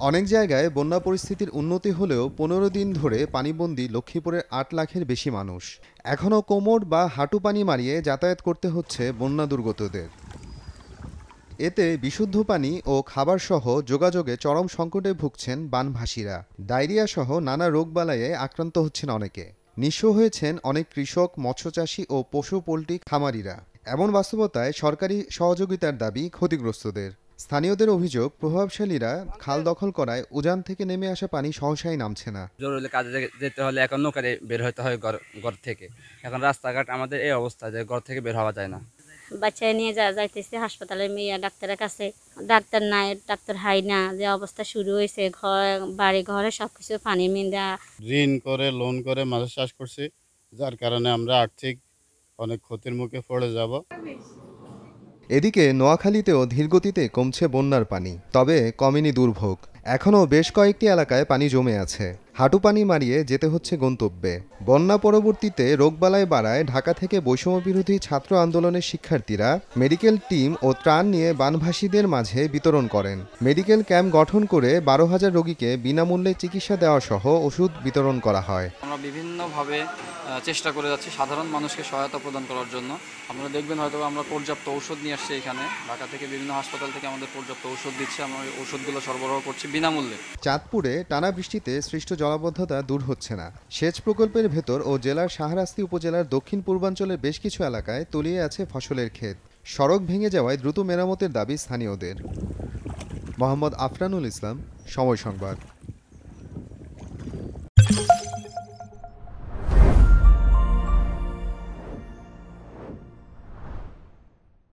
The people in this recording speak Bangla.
অনেক জায়গায় বন্যা পরিস্থিতির উন্নতি হলেও ১৫ দিন ধরে পানিবন্দী লক্ষ্মীপুরের ৮ লাখের বেশি মানুষ। এখনও কোমর বা হাঁটু পানি মারিয়ে যাতায়াত করতে হচ্ছে বন্যা দুর্গতদের। এতে বিশুদ্ধ পানি ও খাবারসহ যোগাযোগে চরম সংকটে ভুগছেন বানভাসীরা। ডায়রিয়া সহ নানা রোগবালাইয়ে আক্রান্ত হচ্ছেন অনেকে। নিঃস্ব হয়েছেন অনেক কৃষক, মৎস্যচাষী ও পশু পোল্ট্রি খামারিরা। এমন বাস্তবতায় সরকারি সহযোগিতার দাবি ক্ষতিগ্রস্তদের। স্থানীয়দের অভিযোগ, প্রভাবশালীরা খাল দখল করায় উজান থেকে নেমে আসা পানি সহসাই নামছে না। জরুরি কাজে যেতে হলে এখন নৌকারে বের হতে হয় ঘর থেকে। এখন রাস্তাঘাট আমাদের এই অবস্থা যে ঘর থেকে বের হওয়া যায় না। বাচ্চা নিয়ে যাইতেছি হাসপাতালে, মেয়ে ডাক্তারের কাছে, ডাক্তার নাই, ডাক্তার হাই না, যে অবস্থা শুরু হয়েছে। বাড়ি ঘরে সবকিছু পানি মিন্দা। ঋণ করে লোন করে মাছ চাষ করছি, যার কারণে আমরা আর্থিক অনেক ক্ষতির মুখে পড়ে যাব। এদিকে নোয়াখালীতেও ধীরগতিতে কমছে বন্যার পানি, তবে কমেনি দুর্ভোগ। এখনও বেশ কয়েকটি এলাকায় পানি জমে আছে। হাঁটু পানি মারিয়ে যেতে হচ্ছে গন্তব্যে। বন্যা পরবর্তীতে রোগবালাই বাড়ায় ঢাকা থেকে বৈষম্যবিরোধী ছাত্র আন্দোলনের শিক্ষার্থীরা মেডিকেল টিম ও ত্রাণ নিয়ে বানভাসীদের মাঝে বিতরণ করেন। মেডিকেল ক্যাম্প গঠন করে ১২,০০০ রোগীকে বিনামূল্যে চিকিৎসা দেওয়া সহ ওষুধ বিতরণ করা হয়। আমরা বিভিন্নভাবে চেষ্টা করে যাচ্ছি সাধারণ মানুষকে সহায়তা প্রদান করার জন্য। আপনারা দেখবেন হয়তো আমরা পর্যাপ্ত ঔষধ নিয়ে আসছি এখানে। ঢাকা থেকে বিভিন্ন হাসপাতাল থেকে আমাদের পর্যাপ্ত ঔষধ দিচ্ছে, আমরা ওই ওষুধগুলো সরবরাহ করছি বিনামূল্যে। চাঁদপুরে টানা বৃষ্টিতে সৃষ্ট জলাবদ্ধতা দূর হচ্ছে না। সেচ প্রকল্পের ভেতর ও জেলার শাহরাস্তি উপজেলার দক্ষিণ পূর্বাঞ্চলের বেশ কিছু এলাকায় তলিয়ে আছে ফসলের ক্ষেত। সড়ক ভেঙে যাওয়ায় দ্রুত মেরামতের দাবি স্থানীয়দের। মোহাম্মদ আফরানুল ইসলাম, সময় সংবাদ।